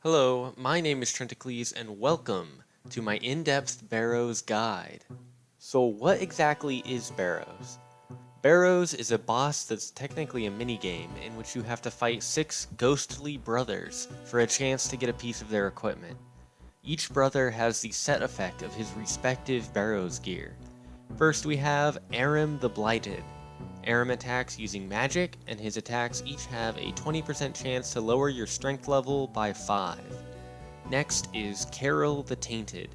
Hello, my name is Trenticles and welcome to my in-depth Barrows guide. So what exactly is Barrows? Barrows is a boss that's technically a minigame in which you have to fight 6 ghostly brothers for a chance to get a piece of their equipment. Each brother has the set effect of his respective Barrows gear. First we have Aram the Blighted. Aram attacks using magic, and his attacks each have a 20% chance to lower your strength level by 5. Next is Carol the Tainted.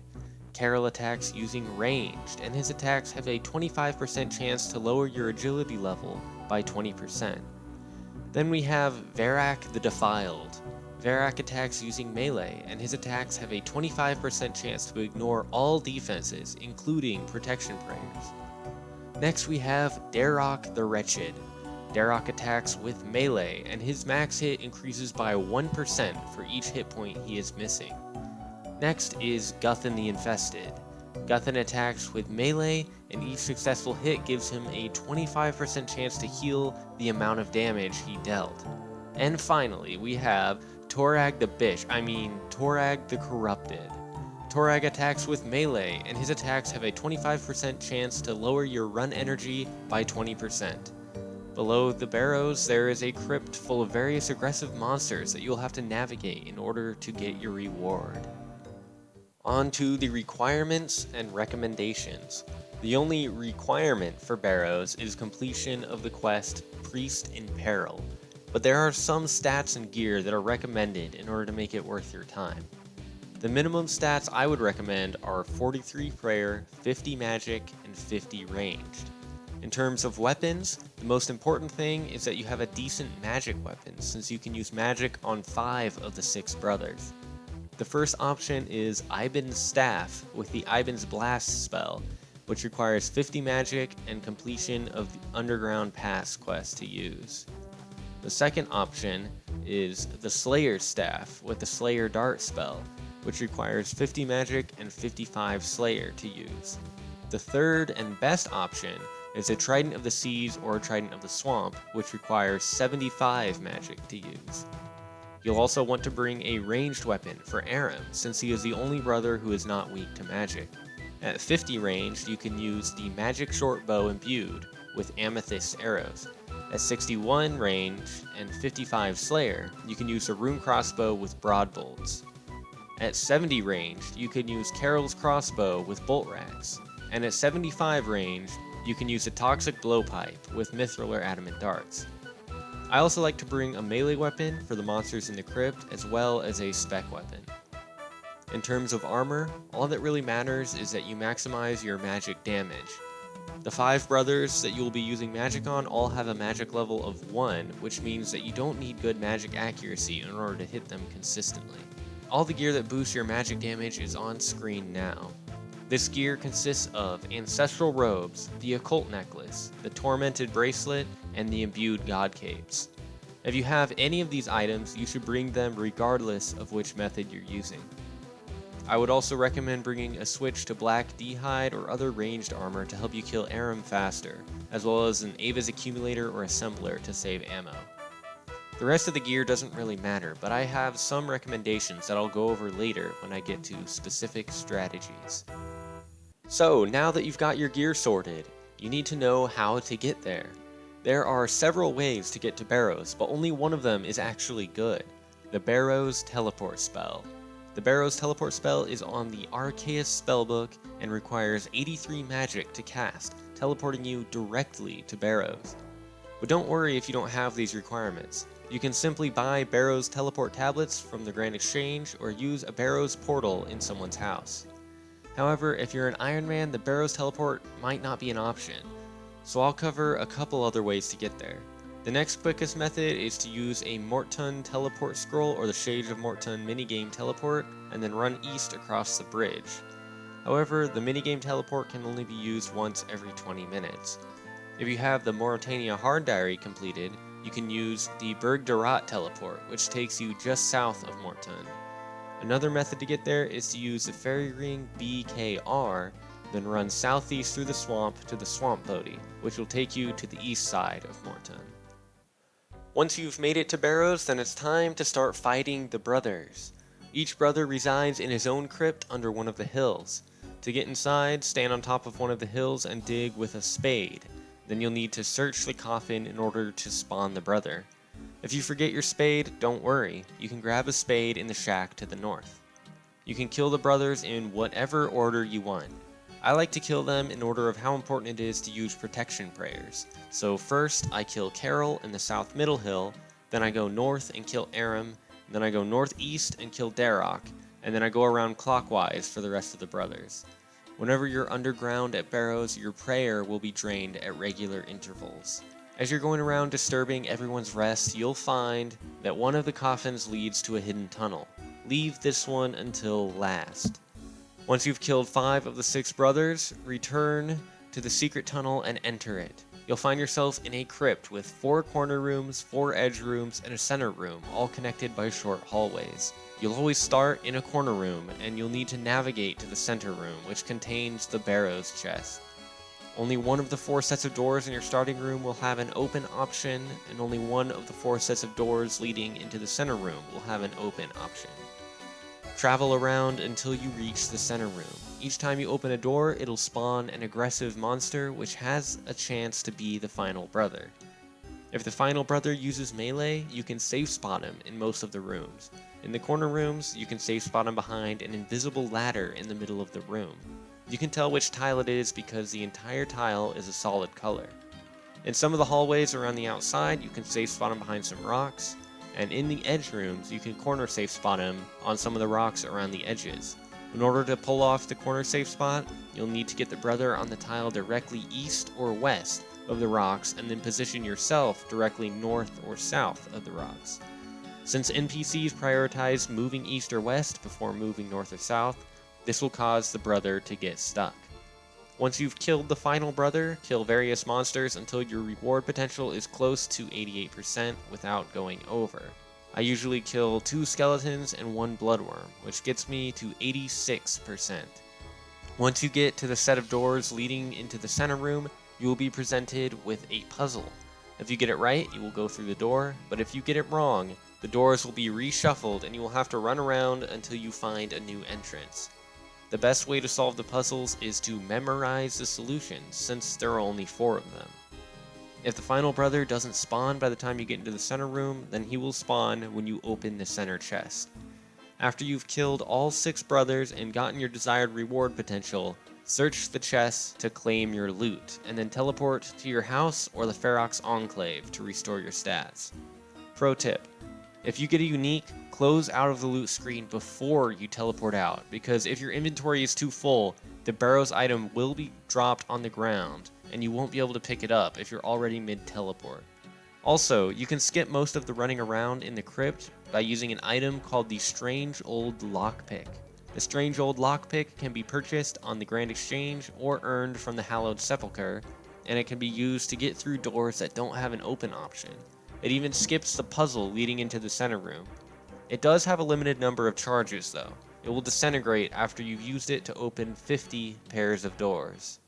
Carol attacks using ranged, and his attacks have a 25% chance to lower your agility level by 20%. Then we have Varak the Defiled. Varak attacks using melee, and his attacks have a 25% chance to ignore all defenses, including protection prayers. Next we have Darok the Wretched. Darok attacks with melee, and his max hit increases by 1% for each hit point he is missing. Next is Guthan the Infested. Guthan attacks with melee, and each successful hit gives him a 25% chance to heal the amount of damage he dealt. And finally, we have Torag the Corrupted. Torag attacks with melee, and his attacks have a 25% chance to lower your run energy by 20%. Below the Barrows, there is a crypt full of various aggressive monsters that you'll have to navigate in order to get your reward. On to the requirements and recommendations. The only requirement for Barrows is completion of the quest Priest in Peril, but there are some stats and gear that are recommended in order to make it worth your time. The minimum stats I would recommend are 43 prayer, 50 magic, and 50 ranged. In terms of weapons, the most important thing is that you have a decent magic weapon, since you can use magic on 5 of the 6 brothers. The first option is Iban's Staff with the Iban's Blast spell, which requires 50 magic and completion of the Underground Pass quest to use. The second option is the Slayer's Staff with the Slayer Dart spell, which requires 50 magic and 55 Slayer to use. The third and best option is a Trident of the Seas or a Trident of the Swamp, which requires 75 magic to use. You'll also want to bring a ranged weapon for Aram, since he is the only brother who is not weak to magic. At 50 ranged, you can use the Magic Short Bow imbued with Amethyst arrows. At 61 range and 55 Slayer, you can use a Rune Crossbow with Broad Bolts. At 70 ranged, you can use Carol's Crossbow with Bolt Racks, and at 75 ranged, you can use a Toxic Blowpipe with Mithril or Adamant Darts. I also like to bring a melee weapon for the monsters in the crypt, as well as a spec weapon. In terms of armor, all that really matters is that you maximize your magic damage. The 5 brothers that you will be using magic on all have a magic level of 1, which means that you don't need good magic accuracy in order to hit them consistently. All the gear that boosts your magic damage is on screen now. This gear consists of Ancestral Robes, the Occult Necklace, the Tormented Bracelet, and the Imbued God Capes. If you have any of these items, you should bring them regardless of which method you're using. I would also recommend bringing a switch to Black D-Hide or other ranged armor to help you kill Aram faster, as well as an Ava's Accumulator or Assembler to save ammo. The rest of the gear doesn't really matter, but I have some recommendations that I'll go over later when I get to specific strategies. So, now that you've got your gear sorted, you need to know how to get there. There are several ways to get to Barrows, but only one of them is actually good: the Barrows Teleport spell. The Barrows Teleport spell is on the Arceus spellbook and requires 83 magic to cast, teleporting you directly to Barrows. But don't worry if you don't have these requirements. You can simply buy Barrows Teleport tablets from the Grand Exchange or use a Barrows portal in someone's house. However, if you're an Iron Man, the Barrows Teleport might not be an option, so I'll cover a couple other ways to get there. The next quickest method is to use a Mortun Teleport Scroll or the Shades of Mortun minigame teleport, and then run east across the bridge. However, the minigame teleport can only be used once every 20 minutes. If you have the Mauritania Hard Diary completed, you can use the Berg Darat teleport, which takes you just south of Mortun. Another method to get there is to use the Fairy Ring BKR, then run southeast through the swamp to the Swamp Bodhi, which will take you to the east side of Mortun. Once you've made it to Barrows, then it's time to start fighting the brothers. Each brother resides in his own crypt under one of the hills. To get inside, stand on top of one of the hills and dig with a spade. Then you'll need to search the coffin in order to spawn the brother. If you forget your spade, don't worry, you can grab a spade in the shack to the north. You can kill the brothers in whatever order you want. I like to kill them in order of how important it is to use protection prayers. So first I kill Carol in the south middle hill, then I go north and kill Aram, then I go northeast and kill Darok, and then I go around clockwise for the rest of the brothers. Whenever you're underground at Barrows, your prayer will be drained at regular intervals. As you're going around disturbing everyone's rest, you'll find that one of the coffins leads to a hidden tunnel. Leave this one until last. Once you've killed 5 of the 6 brothers, return to the secret tunnel and enter it. You'll find yourself in a crypt with 4 corner rooms, 4 edge rooms, and a center room, all connected by short hallways. You'll always start in a corner room, and you'll need to navigate to the center room, which contains the Barrows chest. Only one of the 4 sets of doors in your starting room will have an open option, and only one of the 4 sets of doors leading into the center room will have an open option. Travel around until you reach the center room. Each time you open a door, it'll spawn an aggressive monster which has a chance to be the final brother. If the final brother uses melee, you can safe spot him in most of the rooms. In the corner rooms, you can safe spot him behind an invisible ladder in the middle of the room. You can tell which tile it is because the entire tile is a solid color. In some of the hallways around the outside, you can safe spot him behind some rocks, and in the edge rooms, you can corner safe spot him on some of the rocks around the edges. In order to pull off the corner safe spot, you'll need to get the brother on the tile directly east or west of the rocks, and then position yourself directly north or south of the rocks. Since NPCs prioritize moving east or west before moving north or south, this will cause the brother to get stuck. Once you've killed the final brother, kill various monsters until your reward potential is close to 88% without going over. I usually kill 2 skeletons and 1 bloodworm, which gets me to 86%. Once you get to the set of doors leading into the center room, you will be presented with a puzzle. If you get it right, you will go through the door, but if you get it wrong, the doors will be reshuffled and you will have to run around until you find a new entrance. The best way to solve the puzzles is to memorize the solutions, since there are only 4 of them. If the final brother doesn't spawn by the time you get into the center room, then he will spawn when you open the center chest. After you've killed all 6 brothers and gotten your desired reward potential, search the chest to claim your loot, and then teleport to your house or the Ferox Enclave to restore your stats. Pro tip: if you get a unique, close out of the loot screen before you teleport out, because if your inventory is too full, the Barrows item will be dropped on the ground, and you won't be able to pick it up if you're already mid-teleport. Also, you can skip most of the running around in the crypt by using an item called the Strange Old Lockpick. The Strange Old Lockpick can be purchased on the Grand Exchange or earned from the Hallowed Sepulchre, and it can be used to get through doors that don't have an open option. It even skips the puzzle leading into the center room. It does have a limited number of charges though. It will disintegrate after you've used it to open 50 pairs of doors.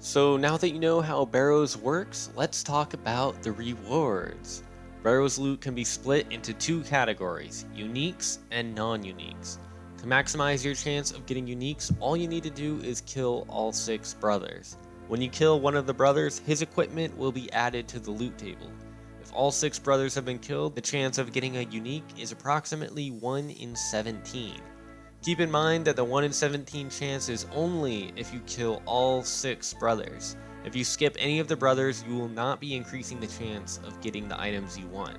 So now that you know how Barrows works, let's talk about the rewards. Barrows loot can be split into 2 categories, uniques and non-uniques. To maximize your chance of getting uniques, all you need to do is kill all 6 brothers. When you kill one of the brothers, his equipment will be added to the loot table. If all 6 brothers have been killed, the chance of getting a unique is approximately 1 in 17. Keep in mind that the 1 in 17 chance is only if you kill all 6 brothers. If you skip any of the brothers, you will not be increasing the chance of getting the items you want.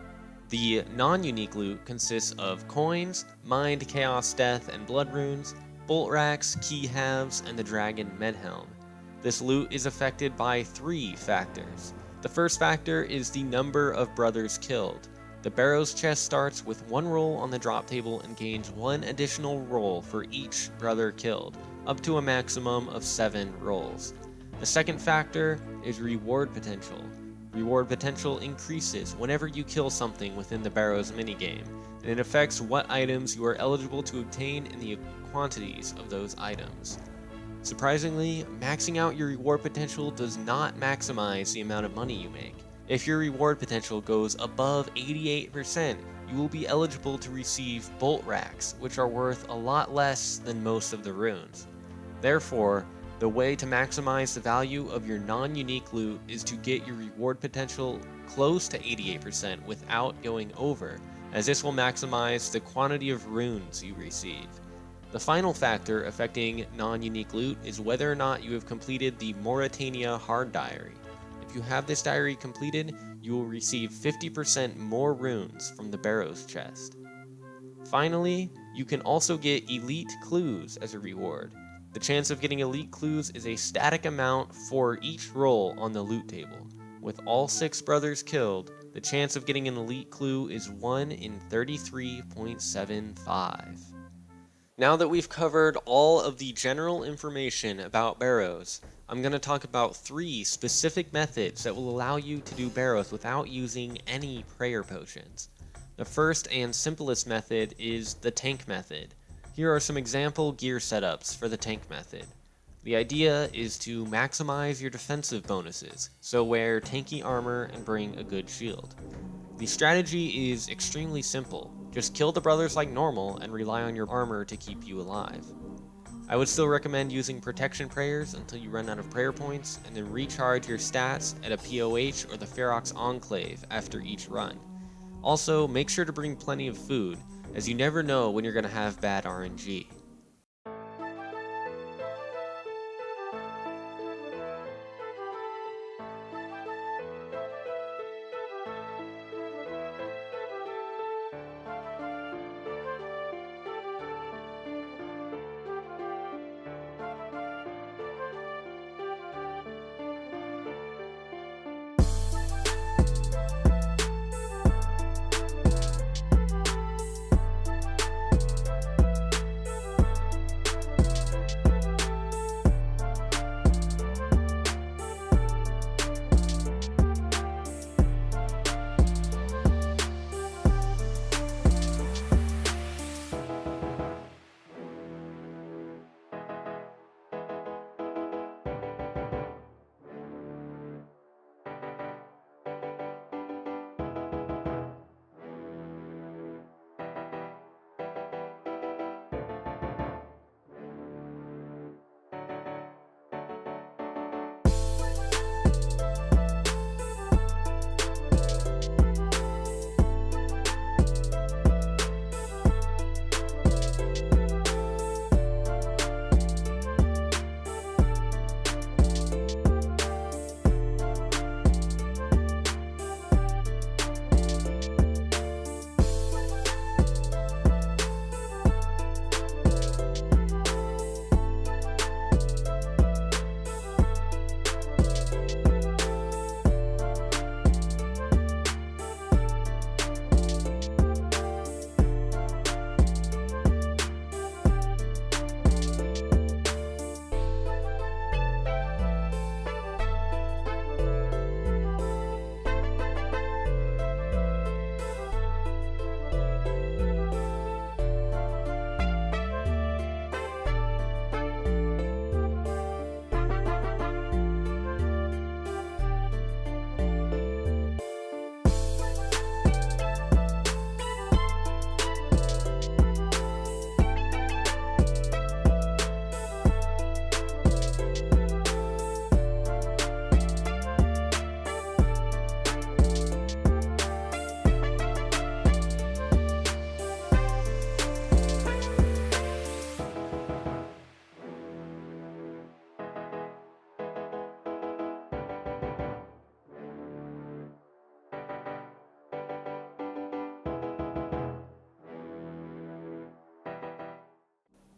The non-unique loot consists of coins, Mind, Chaos, Death, and Blood runes, bolt racks, key halves, and the Dragon Medhelm. This loot is affected by 3 factors. The first factor is the number of brothers killed. The Barrows chest starts with 1 roll on the drop table and gains 1 additional roll for each brother killed, up to a maximum of 7 rolls. The second factor is reward potential. Reward potential increases whenever you kill something within the Barrows minigame, and it affects what items you are eligible to obtain and the quantities of those items. Surprisingly, maxing out your reward potential does not maximize the amount of money you make. If your reward potential goes above 88%, you will be eligible to receive bolt racks, which are worth a lot less than most of the runes. Therefore, the way to maximize the value of your non-unique loot is to get your reward potential close to 88% without going over, as this will maximize the quantity of runes you receive. The final factor affecting non-unique loot is whether or not you have completed the Mauritania Hard Diary. If you have this diary completed, you will receive 50% more runes from the Barrows chest. Finally, you can also get elite clues as a reward. The chance of getting elite clues is a static amount for each roll on the loot table. With all 6 brothers killed, the chance of getting an elite clue is 1 in 33.75. Now that we've covered all of the general information about Barrows, I'm going to talk about 3 specific methods that will allow you to do Barrows without using any prayer potions. The first and simplest method is the tank method. Here are some example gear setups for the tank method. The idea is to maximize your defensive bonuses, so wear tanky armor and bring a good shield. The strategy is extremely simple. Just kill the brothers like normal and rely on your armor to keep you alive. I would still recommend using protection prayers until you run out of prayer points, and then recharge your stats at a POH or the Ferox Enclave after each run. Also, make sure to bring plenty of food, as you never know when you're going to have bad RNG.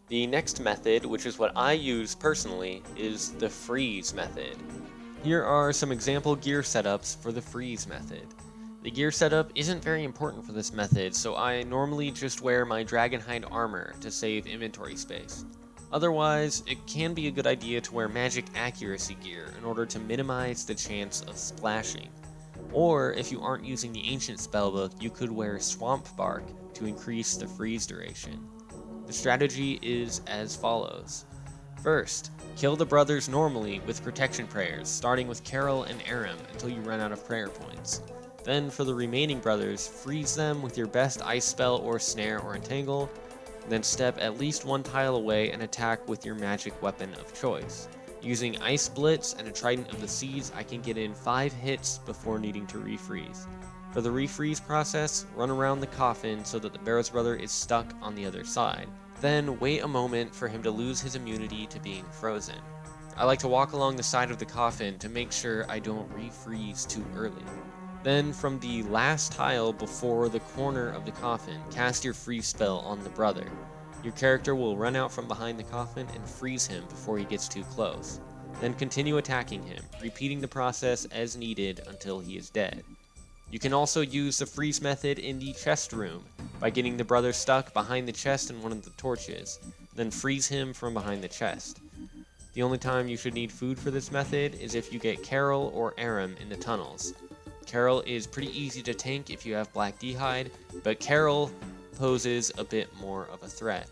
The next method, which is what I use personally, is the freeze method. Here are some example gear setups for the freeze method. The gear setup isn't very important for this method, so I normally just wear my Dragonhide armor to save inventory space. Otherwise, it can be a good idea to wear magic accuracy gear in order to minimize the chance of splashing. Or, if you aren't using the ancient spellbook, you could wear swamp bark to increase the freeze duration. The strategy is as follows. First, kill the brothers normally with protection prayers, starting with Carol and Aram until you run out of prayer points. Then for the remaining brothers, freeze them with your best ice spell or snare or entangle, then step at least one tile away and attack with your magic weapon of choice. Using Ice Blitz and a Trident of the Seas, I can get in 5 hits before needing to refreeze. For the refreeze process, run around the coffin so that the Barrows brother is stuck on the other side. Then wait a moment for him to lose his immunity to being frozen. I like to walk along the side of the coffin to make sure I don't refreeze too early. Then from the last tile before the corner of the coffin, cast your freeze spell on the brother. Your character will run out from behind the coffin and freeze him before he gets too close. Then continue attacking him, repeating the process as needed until he is dead. You can also use the freeze method in the chest room by getting the brother stuck behind the chest in one of the torches, then freeze him from behind the chest. The only time you should need food for this method is if you get Carol or Aram in the tunnels. Carol is pretty easy to tank if you have Black D'hide, but Carol poses a bit more of a threat.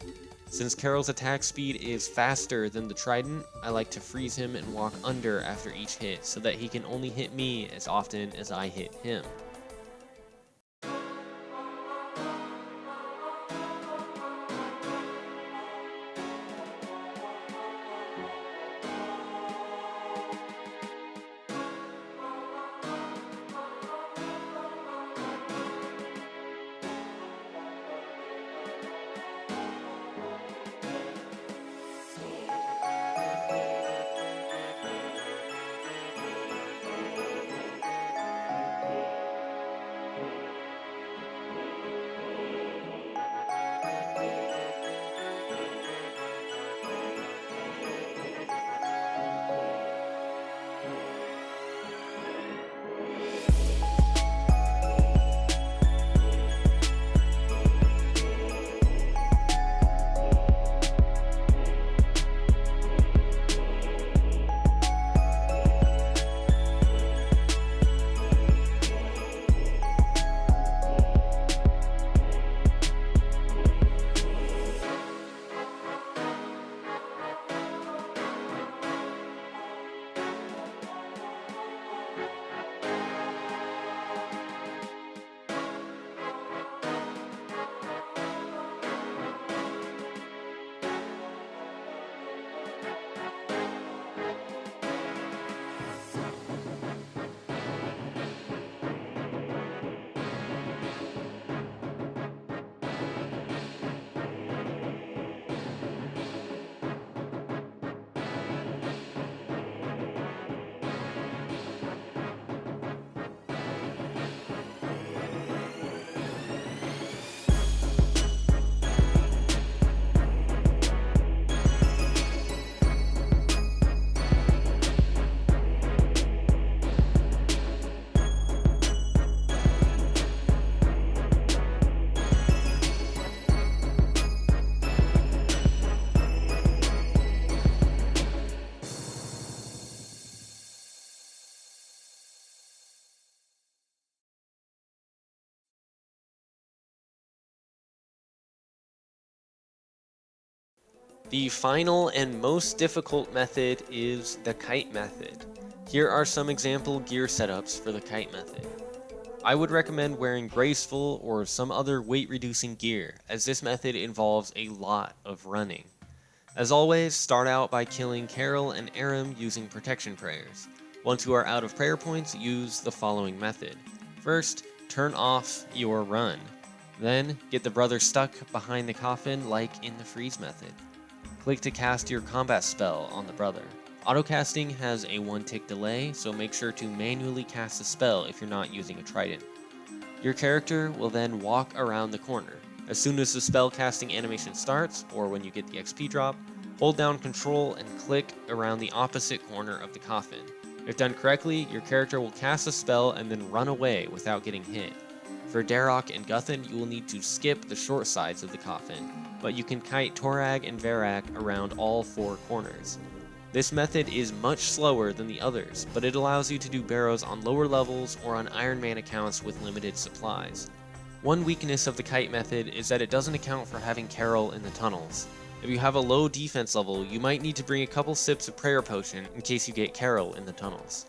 Since Carol's attack speed is faster than the Trident, I like to freeze him and walk under after each hit so that he can only hit me as often as I hit him. The final and most difficult method is the Kite Method. Here are some example gear setups for the Kite Method. I would recommend wearing graceful or some other weight reducing gear, as this method involves a lot of running. As always, start out by killing Carol and Aram using protection prayers. Once you are out of prayer points, use the following method. First, turn off your run. Then, get the brother stuck behind the coffin like in the freeze method. Click to cast your combat spell on the brother. Autocasting has a 1-tick delay, so make sure to manually cast the spell if you're not using a trident. Your character will then walk around the corner. As soon as the spell casting animation starts, or when you get the XP drop, hold down Control and click around the opposite corner of the coffin. If done correctly, your character will cast a spell and then run away without getting hit. For Darok and Guthan, you will need to skip the short sides of the coffin, but you can kite Torag and Varak around all 4 corners. This method is much slower than the others, but it allows you to do Barrows on lower levels or on Iron Man accounts with limited supplies. One weakness of the Kite Method is that it doesn't account for having Carol in the tunnels. If you have a low defense level, you might need to bring a couple sips of Prayer Potion in case you get Carol in the tunnels.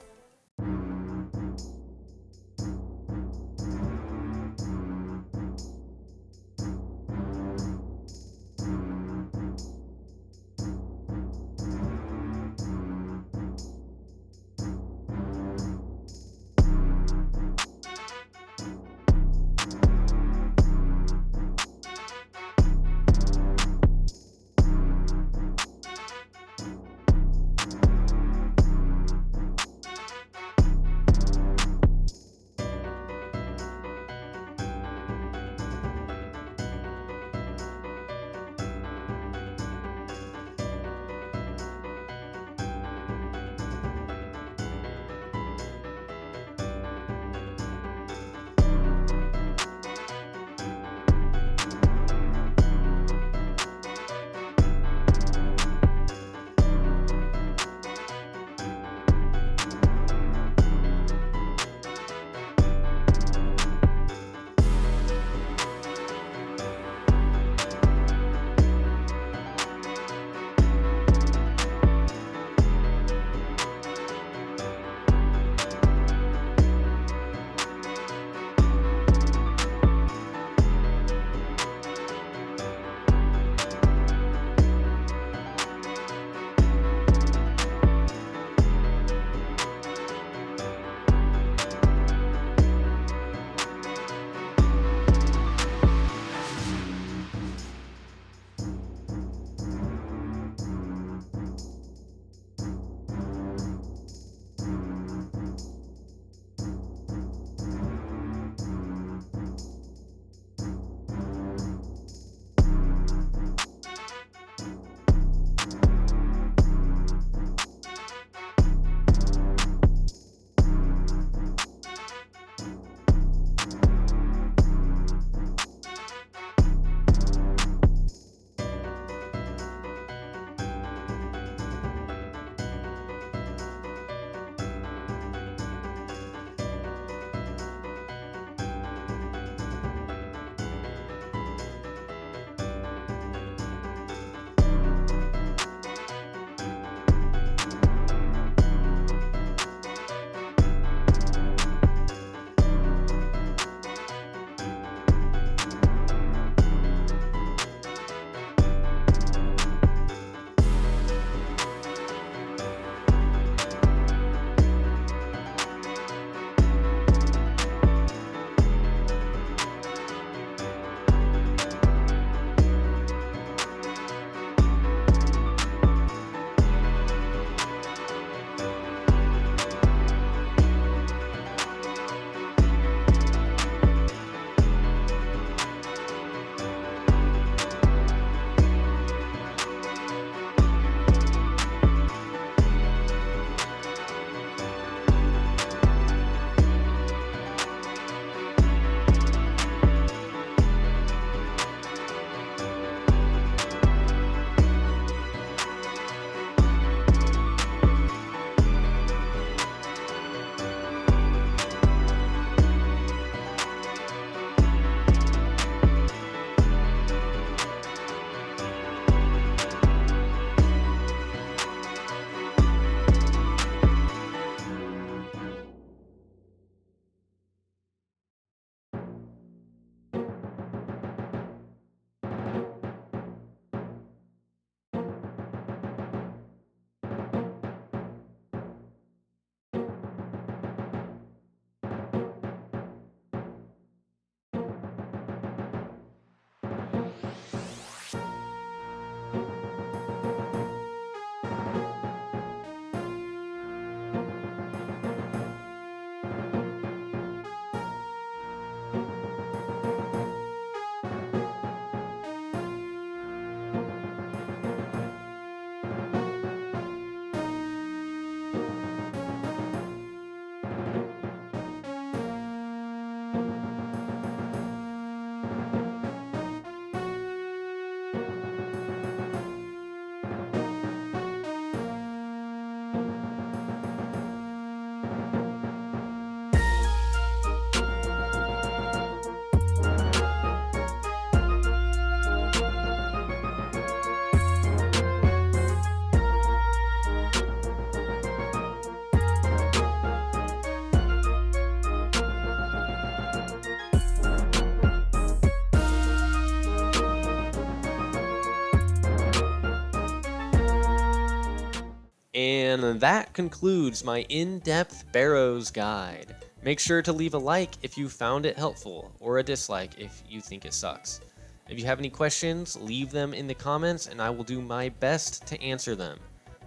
And that concludes my in-depth Barrows guide. Make sure to leave a like if you found it helpful, or a dislike if you think it sucks. If you have any questions, leave them in the comments and I will do my best to answer them.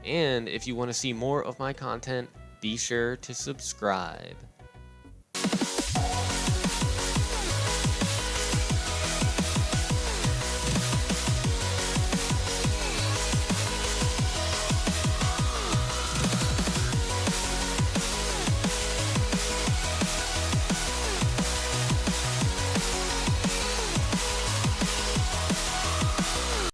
And if you want to see more of my content, be sure to subscribe.